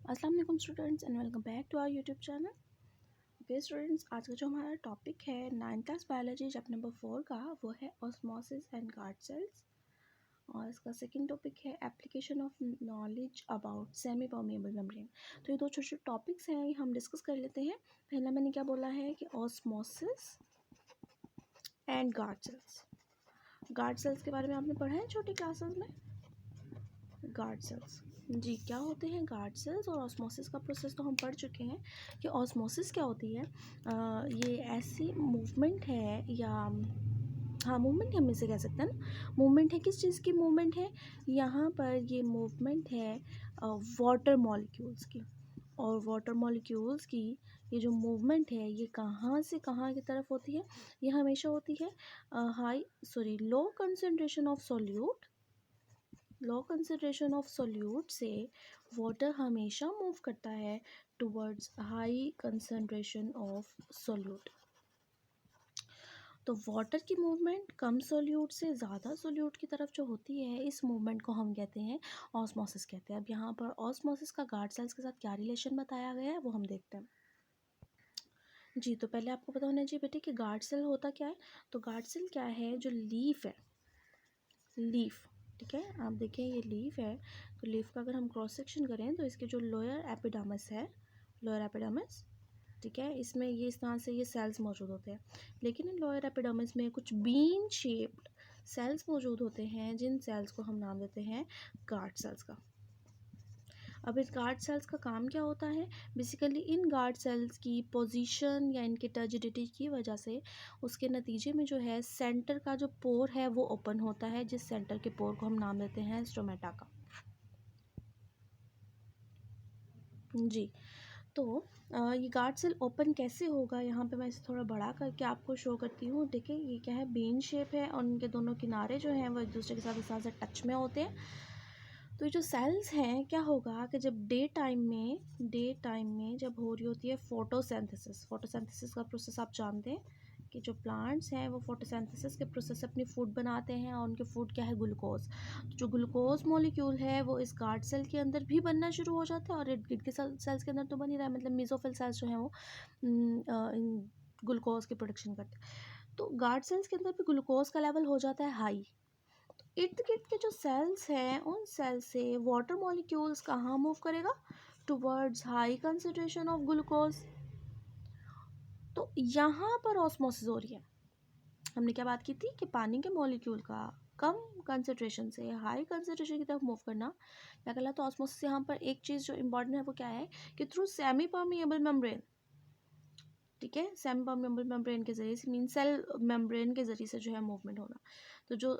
अस्सलाम वालेकुम students and welcome back to our YouTube channel. Okay students, आज का जो हमारा टॉपिक है 9th class biology chapter number 4 का, वो है ऑस्मोसिस एंड गार्ड सेल्स। और इसका सेकंड टॉपिक है application of knowledge about semi permeable membrane. तो ये दो छोटे छोटे टॉपिक्स हैं, ये हम डिस्कस कर लेते हैं। पहला मैंने क्या बोला है कि osmosis and guard cells. Guard cells के बारे में आपने पढ़ा है छोटी क्लासेस में। गार्ड सेल्स जी क्या होते हैं गार्ड सेल्स, और ऑस्मोसिस का प्रोसेस तो हम पढ़ चुके हैं कि ऑस्मोसिस क्या होती है। ये ऐसी मूवमेंट है, या हाँ मूवमेंट हम इसे कह सकते हैं ना। मूवमेंट है, किस चीज़ की मूवमेंट है यहाँ पर? ये मूवमेंट है वाटर मॉलिक्यूल्स की। और वाटर मॉलिक्यूल्स की ये जो मूवमेंट है ये कहाँ से कहाँ की तरफ होती है? ये हमेशा होती है low concentration of solute. Low concentration of solute से वाटर हमेशा मूव करता है towards high concentration of solute. तो वाटर की मूवमेंट कम सोल्यूट से ज़्यादा सोल्यूट की तरफ जो होती है, इस मूवमेंट को हम कहते हैं ऑस्मोसिस कहते हैं। अब यहाँ पर ऑस्मोसिस का गार्ड सेल्स के साथ क्या रिलेशन बताया गया है वो हम देखते हैं। जी तो पहले आपको पता होना चाहिए बेटे कि गार्ड सेल होता क्या है। तो गार्ड सेल क्या है? जो लीफ है, लीफ, ठीक है, आप देखें ये लीफ है। तो लीफ का अगर हम क्रॉस सेक्शन करें तो इसके जो लोअर एपिडर्मिस है, लोअर एपिडर्मिस, ठीक है, इसमें ये इस तरह से ये सेल्स मौजूद होते हैं। लेकिन इन लोअर एपिडर्मिस में कुछ बीन शेप्ड सेल्स मौजूद होते हैं, जिन सेल्स को हम नाम देते हैं गार्ड सेल्स का। अब इस गार्ड सेल्स का काम क्या होता है? बेसिकली इन गार्ड सेल्स की पोजीशन या इनके टर्जिडिटी की वजह से उसके नतीजे में जो है सेंटर का जो पोर है वो ओपन होता है, जिस सेंटर के पोर को हम नाम देते हैं स्टोमेटा का। जी तो ये गार्ड सेल ओपन कैसे होगा? यहाँ पे मैं इसे थोड़ा बड़ा करके आपको शो करती हूँ। देखिए ये क्या है, बेन शेप है और उनके दोनों किनारे जो हैं वो एक दूसरे के साथ इस तरह से टच में होते हैं। तो ये जो सेल्स हैं, क्या होगा कि जब डे टाइम में जब हो रही होती है फोटोसिंथेसिस का प्रोसेस आप जानते हैं कि जो प्लांट्स हैं वो फोटोसिंथेसिस के प्रोसेस से अपनी फूड बनाते हैं, और उनके फूड क्या है? ग्लूकोज। तो जो ग्लूकोज मॉलिक्यूल है वो इस गार्ड सेल के अंदर भी बनना शुरू हो जाता है, और इर्द गिर्द के सेल्स के अंदर तो बन ही रहा है, मतलब मेसोफिल सेल्स जो हैं वो ग्लूकोज की प्रोडक्शन करते हैं। तो गार्ड सेल्स के अंदर भी ग्लूकोज का लेवल हो जाता है हाई। इर्द गिर्द के जो सेल्स हैं उन सेल्स से वाटर मॉलिक्यूल्स कहाँ मूव करेगा? Towards high concentration of glucose. तो यहाँ पर ऑस्मोसिस हो रही है। हमने क्या बात की थी कि पानी के मॉलिक्यूल का कम कंसंट्रेशन से हाई कंसंट्रेशन की तरफ मूव करना क्या कहलाता है? तो ऑस्मोसिस यहाँ पर एक चीज़ जो इम्पॉर्टेंट है वो क्या है कि थ्रू सेमी परमिएबल मेम्ब्रेन, ठीक है, सेमी परमिएबल मेम्ब्रेन के जरिए से मीन सेल मेम्ब्रेन के जरिए से जो है मूवमेंट होना। तो जो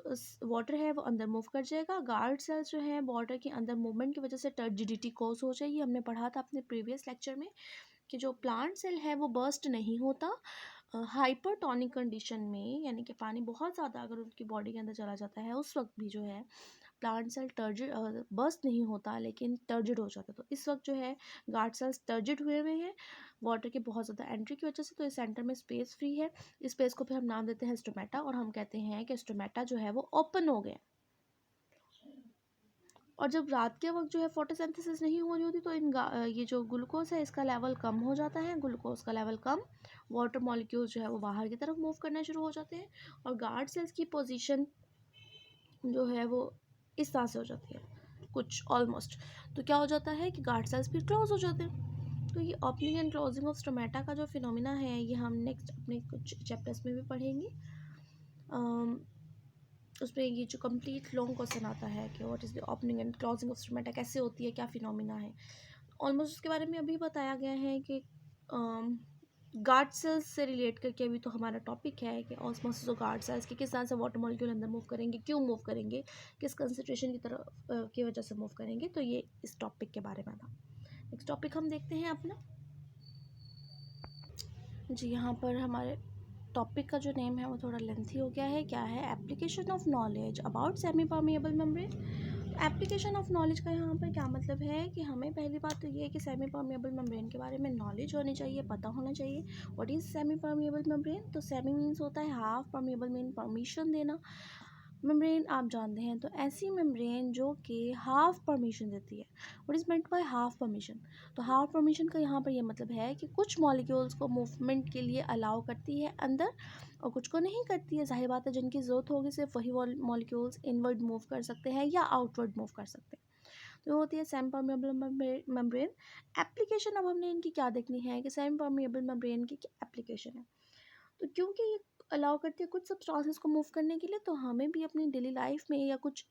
वाटर है वो अंदर मूव कर जाएगा। गार्ड सेल्स जो है वाटर के अंदर मूवमेंट की वजह से टर्जिडिटी कॉज हो जाएगी। हमने पढ़ा था अपने प्रीवियस लेक्चर में कि जो प्लांट सेल है वो बर्स्ट नहीं होता हाइपरटोनिक कंडीशन में, यानी कि पानी बहुत ज़्यादा अगर उनकी बॉडी के अंदर चला जाता है उस वक्त भी जो है प्लांट सेल टर्जिड बर्स्ट नहीं होता लेकिन टर्जिड हो जाता है। तो इस वक्त जो है गार्ड सेल्स टर्जिड हुए हुए हैं वाटर की बहुत ज़्यादा एंट्री की वजह से। तो इस सेंटर में स्पेस फ्री है, इस स्पेस को फिर हम नाम देते हैं स्टोमेटा, और हम कहते हैं कि स्टोमेटा जो है वो ओपन हो गया। और जब रात के वक्त जो है फोटोसिंथेसिस नहीं हो रही होती तो ये जो ग्लूकोज है इसका लेवल कम हो जाता है। ग्लूकोज का लेवल कम, वाटर मॉलिक्यूल जो है वो बाहर की तरफ मूव करना शुरू हो जाते हैं, और गार्ड सेल्स की पोजीशन जो है वो इस तरह से हो जाती है कुछ ऑलमोस्ट। तो क्या हो जाता है कि गार्ड सेल्स भी क्लोज हो जाते हैं। तो ये opening and closing of stomata का जो फिनोमिना है ये हम नेक्स्ट अपने कुछ चैप्टर्स में भी पढ़ेंगे। उसमें ये जो कंप्लीट लॉन्ग क्वेश्चन आता है कि what is the opening and closing of stomata, कैसे होती है, क्या फिनोमिना है, ऑलमोस्ट उसके बारे में अभी बताया गया है कि गार्ड सेल्स से रिलेट करके अभी तो हमारा टॉपिक है कि ऑस्मोसिस और गार्ड सेल्स के किस तरह से वाटर मॉलिक्यूल अंदर मूव करेंगे, क्यों मूव करेंगे, किस कंसंट्रेशन की तरफ की वजह से मूव करेंगे। तो ये इस टॉपिक के बारे में था। नेक्स्ट टॉपिक हम देखते हैं अपना। जी यहाँ पर हमारे टॉपिक का जो नेम है वो थोड़ा लेंथी हो गया है। क्या है? Application of knowledge about semi permeable membrane. Application of knowledge का यहाँ पर क्या मतलब है कि हमें पहली बात तो ये है कि सेमी परमिएबल मेम्ब्रेन के बारे में नॉलेज होनी चाहिए, पता होना चाहिए what is semi permeable membrane. तो सेमी मीन्स होता है हाफ, परमिएबल मीन परमिशन देना। मेम्ब्रेन आप जानते हैं, तो ऐसी मेम्ब्रेन जो कि हाफ परमिशन देती है। What is meant by half permission? तो हाफ परमिशन का यहाँ पर ये मतलब है कि कुछ मॉलिक्यूल्स को मूवमेंट के लिए अलाउ करती है अंदर और कुछ को नहीं करती है। जाहिर बात है, जिनकी ज़रूरत होगी सिर्फ वही मॉलिक्यूल्स इनवर्ड मूव कर सकते हैं या आउटवर्ड मूव कर सकते हैं। तो होती है सेमी परमेबल मेम्ब्रेन। एप्लीकेशन अब हमने इनकी क्या देखनी है कि सेमी परमेबल मेम्ब्रेन की क्या एप्लीकेशन है। तो क्योंकि ये अलाउ करती है कुछ सब्सटेंसेस को मूव करने के लिए, तो हमें भी अपनी डेली लाइफ में या कुछ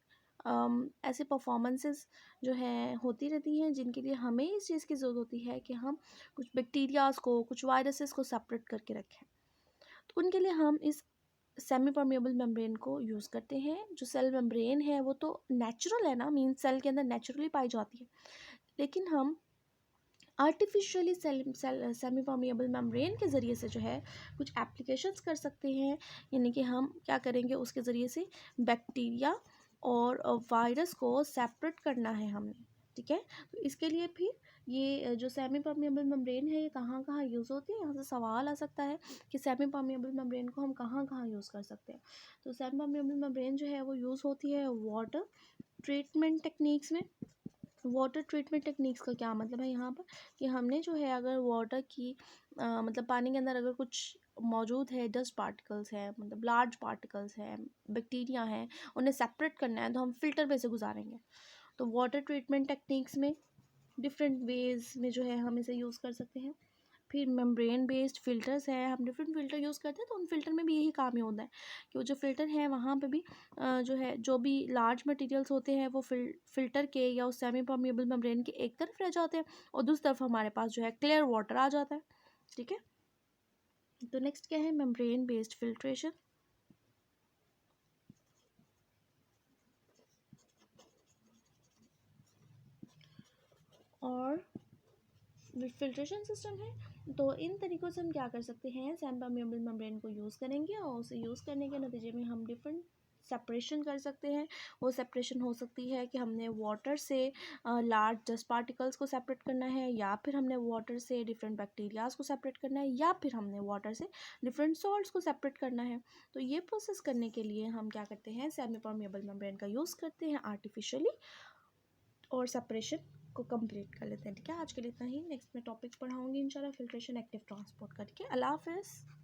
ऐसे परफॉर्मेंसेस जो हैं होती रहती हैं जिनके लिए हमें इस चीज़ की ज़रूरत होती है कि हम कुछ बैक्टीरियाज को, कुछ वायरसेस को सेपरेट करके रखें। तो उनके लिए हम इस सेमी परमेबल मेम्ब्रेन को यूज़ करते हैं। जो सेल मेम्ब्रेन है वो तो नेचुरल है ना, मीन सेल के अंदर नेचुरली पाई जाती है, लेकिन हम आर्टिफिशियली सेमी परमिएबल मेम्ब्रेन के ज़रिए से जो है कुछ एप्लीकेशंस कर सकते हैं। यानी कि हम क्या करेंगे, उसके ज़रिए से बैक्टीरिया और वायरस को सेपरेट करना है हमने। ठीक है, तो इसके लिए फिर ये जो सेमी परमिएबल मेम्ब्रेन है ये कहाँ कहाँ यूज़ होती है। यहाँ से सवाल आ सकता है कि सेमी परमिएबल मेम्ब्रेन को हम कहाँ कहाँ यूज़ कर सकते हैं। तो सेमी परमिएबल मेम्ब्रेन जो है वो यूज़ होती है वाटर ट्रीटमेंट टेक्निक्स में। वाटर ट्रीटमेंट टेक्निक्स का क्या मतलब है यहाँ पर कि हमने जो है अगर वाटर की मतलब पानी के अंदर अगर कुछ मौजूद है, डस्ट पार्टिकल्स है, मतलब लार्ज पार्टिकल्स हैं, बैक्टीरिया हैं, उन्हें सेपरेट करना है तो हम फिल्टर पे से गुजारेंगे। तो वाटर ट्रीटमेंट टेक्निक्स में डिफरेंट वेज में जो है हम इसे यूज़ कर सकते हैं। फिर मेम्ब्रेन बेस्ड फ़िल्टर्स है, हम डिफरेंट फ़िल्टर यूज़ करते हैं, तो उन फ़िल्टर में भी यही काम ही होता है कि वो जो फ़िल्टर है वहाँ पे भी जो है जो भी लार्ज मटेरियल्स होते हैं वो फ़िल्टर के या उस सेमी परमिएबल मेम्ब्रेन के एक तरफ रह जाते हैं और दूसरी तरफ हमारे पास जो है क्लियर वाटर आ जाता है। ठीक है, तो नेक्स्ट क्या है, मेम्ब्रेन बेस्ड फिल्ट्रेशन। और फिल्ट्रेशन सिस्टम है, तो इन तरीक़ों से हम क्या कर सकते हैं, सेमी परमिएबल मेम्ब्रेन को यूज़ करेंगे और उसे यूज़ करने के नतीजे में हम डिफरेंट सेपरेशन कर सकते हैं। वो सेपरेशन हो सकती है कि हमने वाटर से लार्ज डस्ट पार्टिकल्स को सेपरेट करना है, या फिर हमने वाटर से डिफरेंट बैक्टीरियाज को सेपरेट करना है, या फिर हमने वाटर से डिफरेंट सॉल्ट्स को सेपरेट करना है। तो ये प्रोसेस करने के लिए हम क्या करते हैं, सेमी परमिएबल मेम्ब्रेन का यूज़ करते हैं आर्टिफिशियली और सेपरेशन को कंप्लीट कर लेते हैं। ठीक है, आज के लिए इतना ही। नेक्स्ट मैं टॉपिक पढ़ाऊंगी इंशाल्लाह फिल्ट्रेशन एक्टिव ट्रांसपोर्ट का। ठीक है, अल्लाह हाफ़िज़।